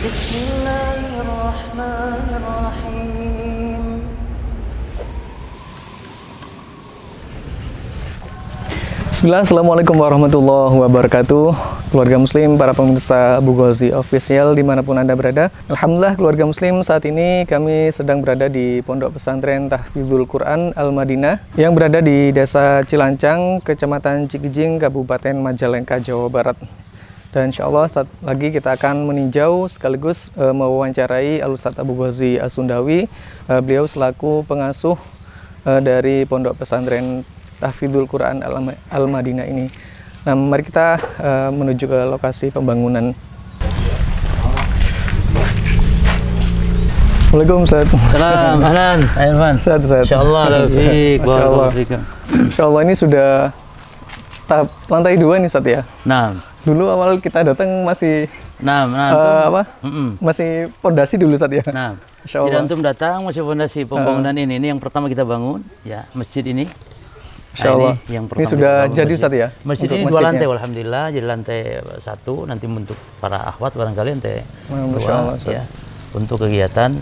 Bismillahirrahmanirrahim. Bismillah, Assalamualaikum warahmatullahi wabarakatuh. Keluarga muslim, para pemirsa Abu Ghazi Official dimanapun Anda berada. Alhamdulillah keluarga muslim, saat ini kami sedang berada di Pondok Pesantren Tahfidzul Quran Al-Madinah yang berada di Desa Cilancang, Kecamatan Cikijing, Kabupaten Majalengka, Jawa Barat. Dan insya Allah saat lagi kita akan meninjau sekaligus mewawancarai Al-Ustadz Abu Ghazi As-Sundawi. Beliau selaku pengasuh dari Pondok Pesantren Tahfidzul Quran Al-Madinah ini. Nah, mari kita menuju ke lokasi pembangunan. Assalamualaikum Ustaz. Salam, ahlan, Irfan. Ustaz. Insyaallah lafiq, barakallahu fikum. Insyaallah ini sudah tahap lantai 2 nih Ustaz ya. Nah. Dulu awal kita datang masih masih pondasi dulu Ustaz ya. Nah. Insyaallah. Jadi antum datang masih pondasi pembangunan ini yang pertama kita bangun ya, masjid ini. Insyaallah. Ini yang Ini pertama sudah jadi Ustaz ya? Masjid ini 2 lantai alhamdulillah. Jadi lantai 1 nanti untuk para akhwat barangkali lantai 2 ya. Untuk kegiatan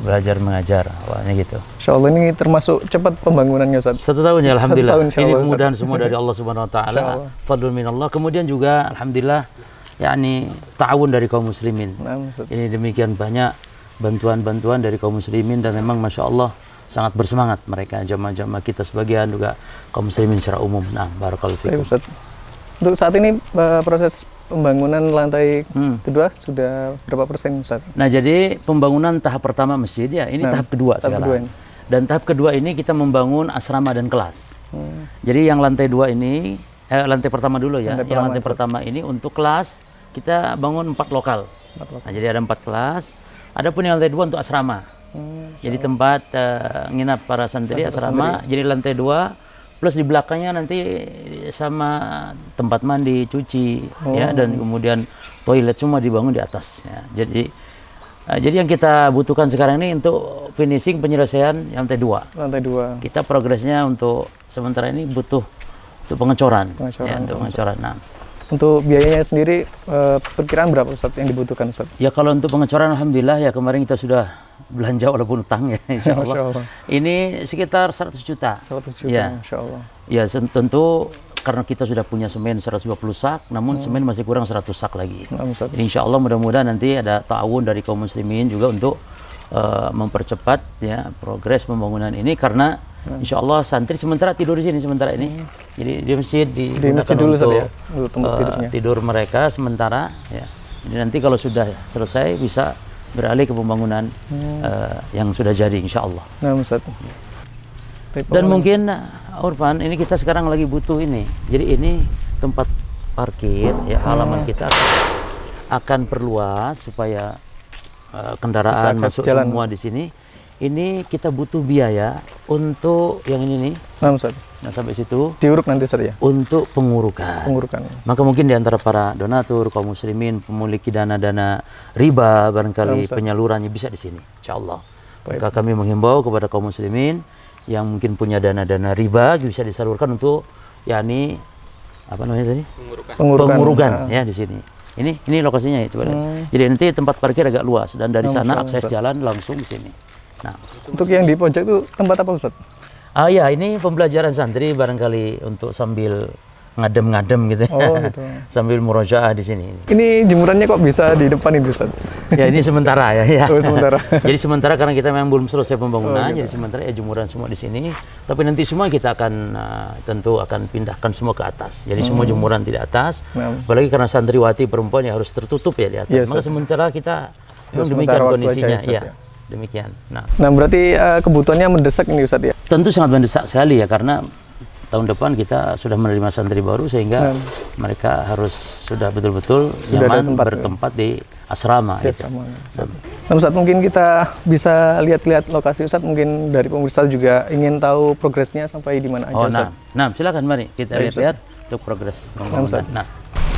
belajar mengajar awalnya gitu. Insyaallah ini termasuk cepat pembangunannya Ustaz. 1 tahun ya alhamdulillah. 1 tahun, ini kemudahan semua dari Allah Subhanahu wa taala. Fadlun minallah. Kemudian juga alhamdulillah yakni ta'awun dari kaum muslimin. Ini demikian banyak bantuan-bantuan dari kaum muslimin dan memang Masya Allah sangat bersemangat mereka, jamaah-jamaah kita sebagian juga kaum muslimin secara umum. Nah, barakallahu fikum. Untuk saat ini proses pembangunan lantai kedua sudah berapa persen Ustaz? Nah, jadi pembangunan tahap pertama masjid ya, ini tahap kedua sekarang. Dan tahap kedua ini kita membangun asrama dan kelas. Jadi yang lantai 2 ini, lantai pertama dulu ya, lantai pertama ini untuk kelas kita bangun 4 lokal. Nah, jadi ada 4 kelas. Adapun yang lantai 2 untuk asrama. Jadi tempat nginap para santri asrama. Jadi lantai 2 plus di belakangnya nanti sama tempat mandi, cuci ya, dan kemudian toilet semua dibangun di atas ya. Jadi yang kita butuhkan sekarang ini untuk finishing penyelesaian lantai 2. Lantai 2. Kita progresnya untuk sementara ini butuh untuk pengecoran. Ya, untuk pengecoran. Nah, untuk biayanya sendiri perkiraan berapa Ustaz yang dibutuhkan Ustaz? Ya kalau untuk pengecoran alhamdulillah ya kemarin kita sudah belanja walaupun utang ya insyaallah. Ini sekitar 100 juta. 100 juta ya. Insyaallah. Ya tentu karena kita sudah punya semen 120 sak, namun semen masih kurang 100 sak lagi. Jadi insyaallah mudah-mudahan nanti ada ta'awun dari kaum muslimin juga untuk mempercepat ya progres pembangunan ini karena insyaallah santri sementara tidur di sini sementara ini. Jadi di masjid digunakan untuk ya, tidur mereka sementara ya. Jadi nanti kalau sudah selesai bisa beralih ke pembangunan yang sudah jadi insyaallah. Nah, Ustaz. Dan mungkin Urfan ini kita sekarang lagi butuh ini. Jadi ini tempat parkir ya, halaman kita akan perluas supaya kendaraan masuk semua di sini. Ini kita butuh biaya untuk yang ini nih. Nah, Ustaz. Nah, sampai situ diuruk nanti Ustaz ya. Untuk pengurukan. Maka mungkin di antara para donatur, kaum muslimin, memiliki dana-dana riba barangkali penyalurannya bisa di sini, insyaallah. Maka kami menghimbau kepada kaum muslimin yang mungkin punya dana-dana riba bisa disalurkan untuk yakni apa namanya tadi? Pengurukan ya di sini. Ini lokasinya ya coba lihat. Jadi nanti tempat parkir agak luas dan dari sana akses jalan langsung di sini. Nah, untuk yang di pojok itu tempat apa Ustaz? Ya ini pembelajaran santri barangkali untuk sambil ngadem-ngadem gitu. Gitu. Sambil murojaah di sini. Ini jemurannya kok bisa di depan itu Ustaz? Ya ini sementara ya. Sementara. Jadi sementara karena kita memang belum selesai pembangunan, gitu. Jadi sementara ya jemuran semua di sini. Tapi nanti semua kita akan tentu akan pindahkan semua ke atas. Jadi semua jemuran tidak atas. Apalagi karena santriwati perempuan yang harus tertutup ya di atas. Maka sementara kita memang demikian kondisinya ya. Demikian. Nah berarti kebutuhannya mendesak ini Ustaz ya? Tentu sangat mendesak sekali ya karena tahun depan kita sudah menerima santri baru sehingga mereka harus sudah betul-betul nyaman bertempat di asrama. Gitu. Nah, Ustaz mungkin kita bisa lihat-lihat lokasi Ustaz, mungkin dari pemirsa juga ingin tahu progresnya sampai di mana aja Ustaz. Nah silakan mari kita lihat untuk progres pembangunan.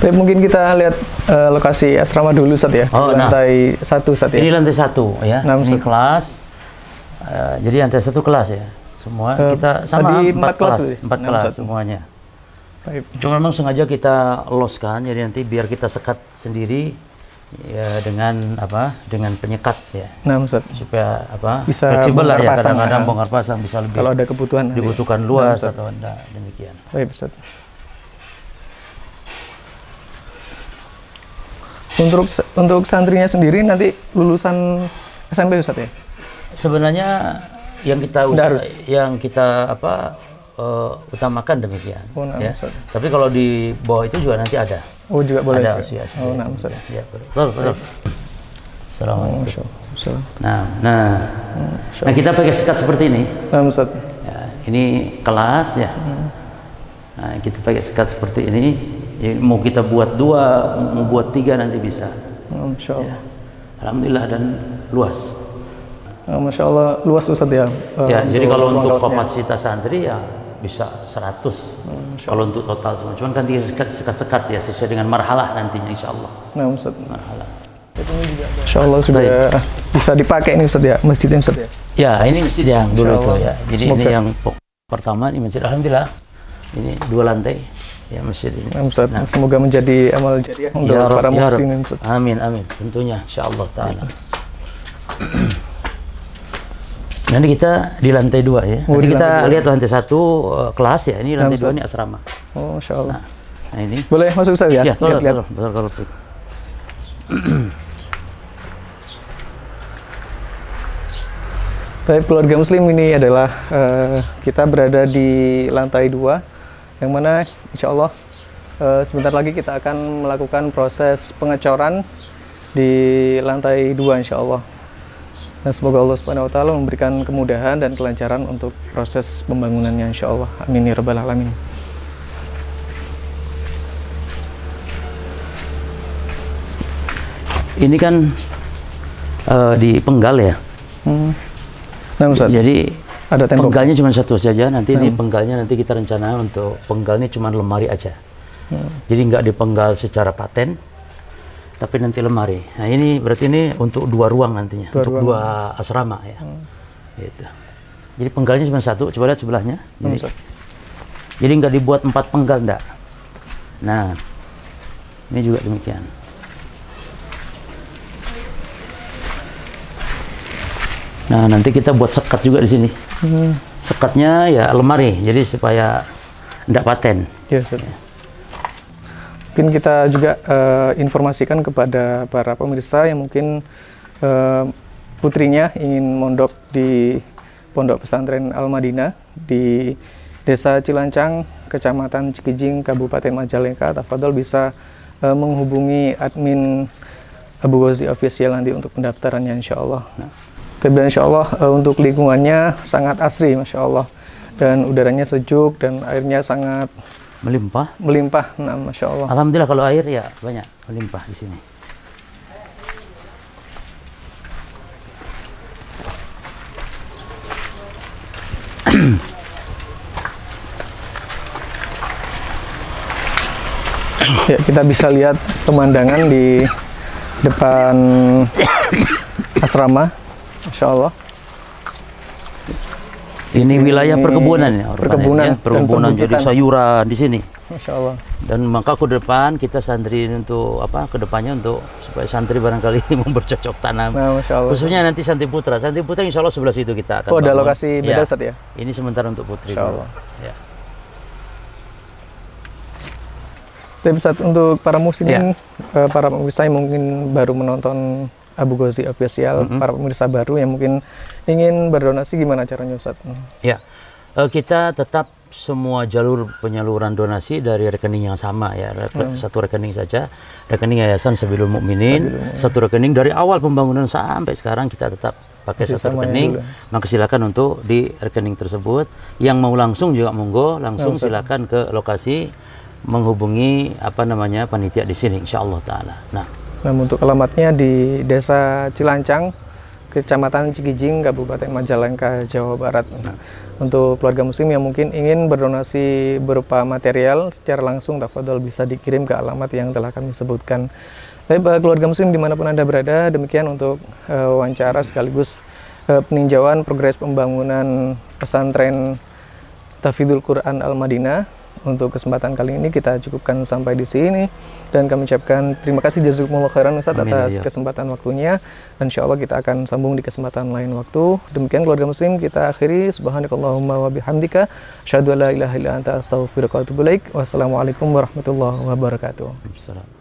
Tapi mungkin kita lihat lokasi asrama dulu Ustaz ya. Lantai 1 Ustaz ya. Ini lantai 1 ya. Ini kelas. Jadi lantai 1 kelas ya. Semua kita sama 4 kelas semuanya. Cuma memang sengaja kita loskan jadi nanti biar kita sekat sendiri ya dengan apa? Dengan penyekat ya. Nah, Ustaz. Supaya apa? Bisa fleksibel lah ya, pasang, kadang-kadang bongkar pasang bisa lebih. Kalau ada kebutuhan dibutuhkan luas atau enggak demikian. Baik, Ustaz. Untuk santrinya sendiri nanti lulusan SMP, Ustaz ya? Sebenarnya yang kita utamakan demikian. Oh, nah, ya. Tapi kalau di bawah itu juga nanti ada. Oh, juga boleh. Ada asosiasi. Oh, nah, Ustaz. Ya, betul. Assalamualaikum. Nah, kita pakai sekat seperti ini. Nah, Ustaz. Ya, ini kelas ya. Nah, kita pakai sekat seperti ini. Ya, mau kita buat 2, mau buat 3 nanti bisa. Masya Allah. Ya. Alhamdulillah dan luas. Masya Allah luas, Ustaz ya. Ya, jadi kalau untuk kapasitas santri ya bisa 100. Kalau untuk total semua, cuman kan sekat-sekat ya sesuai dengan marhalah nantinya insya Allah. Nah, Ustaz. Marhalah. Insya Allah sudah bisa dipakai ini, Ustaz ya, masjidnya, Ustaz ya. Ya, ini masjid yang dulu itu ya. Jadi ini yang pertama, ini masjid. Alhamdulillah ini 2 lantai ya masjid ini. Nah, Ustaz, semoga menjadi amal jariah untuk para muslimin. Amin, tentunya insya Allah taala. Nanti kita di lantai 2 ya. Nanti kita lihat lantai 1 kelas ya. Ini lantai 2 ini asrama. Oh, Masya Allah. Nah ini. Boleh masuk, Ustaz ya? Ya, betul. Baik, keluarga muslim, ini adalah kita berada di lantai 2, yang mana insya Allah sebentar lagi kita akan melakukan proses pengecoran di lantai 2 insya Allah. Dan semoga Allah Subhanahu wa Ta'ala memberikan kemudahan dan kelancaran untuk proses pembangunannya insya Allah. Amin ya rabbal alamin. Ini kan di penggal ya. Nah, Ustaz. Jadi ada penggalnya cuma 1 saja. Nanti ini penggalnya nanti kita rencana untuk penggalnya cuma lemari aja. Jadi nggak dipenggal secara paten, tapi nanti lemari. Nah ini berarti ini untuk 2 ruang nantinya, untuk 2 asrama ya. Gitu. Jadi penggalnya cuma 1. Coba lihat sebelahnya. Jadi nggak dibuat 4 penggal, enggak. Nah ini juga demikian. Nah, nanti kita buat sekat juga di sini. Sekatnya ya lemari, jadi supaya tidak paten. Ya, mungkin kita juga informasikan kepada para pemirsa yang mungkin putrinya ingin mondok di Pondok Pesantren Al-Madinah di Desa Cilancang, Kecamatan Cikijing, Kabupaten Majalengka. Tafadhol bisa menghubungi admin Abu Ghazi Official nanti untuk pendaftarannya insya Allah. Dan insya Allah untuk lingkungannya sangat asri, Masya Allah, dan udaranya sejuk dan airnya sangat melimpah. Nah, Masya Allah. Alhamdulillah kalau air ya banyak melimpah di sini. Ya, kita bisa lihat pemandangan di depan asrama. Masya Allah. Ini wilayah perkebunan ya, perkebunan jadi sayuran di sini. Masya Allah. Dan maka ke depan kita santri untuk apa? Kedepannya untuk supaya santri barangkali mau bercocok tanam. Nah, Masya Allah. Khususnya nanti Santri Putra insya Allah sebelah situ kita akan. Oh, ada lokasi beda Ustaz ya? Ini sementara untuk putri. Insya Allah. Ya. Tapi Ustaz, untuk para muslimin, para pemirsa yang mungkin baru menonton Abu Ghazi Official, para pemirsa baru yang mungkin ingin berdonasi, gimana caranya Ustaz? Ya, kita tetap semua jalur penyaluran donasi dari rekening yang sama ya, satu rekening saja, rekening Yayasan Sabilul Mukminin, satu rekening dari awal pembangunan sampai sekarang kita tetap pakai satu rekening. Maka silakan untuk di rekening tersebut. Yang mau langsung juga monggo langsung silakan ke lokasi menghubungi panitia di sini insyaallah taala. Nah, untuk alamatnya di Desa Cilancang, Kecamatan Cikijing, Kabupaten Majalengka, Jawa Barat. Untuk keluarga muslim yang mungkin ingin berdonasi berupa material secara langsung, tafadhol bisa dikirim ke alamat yang telah kami sebutkan. Baik, keluarga muslim dimanapun Anda berada, demikian untuk wawancara sekaligus peninjauan progres pembangunan pesantren Tahfidzul Quran Al-Madinah untuk kesempatan kali ini kita cukupkan sampai di sini, dan kami ucapkan terima kasih jazakumullah khairan Ustaz atas kesempatan waktunya. Insya Allah kita akan sambung di kesempatan lain waktu. Demikian keluarga muslim, kita akhiri. Subhanakallahumma wa bihamdika asyhadu an la ilaha illa anta astaghfiruka wa atubu ilaik. Wassalamualaikum warahmatullahi wabarakatuh.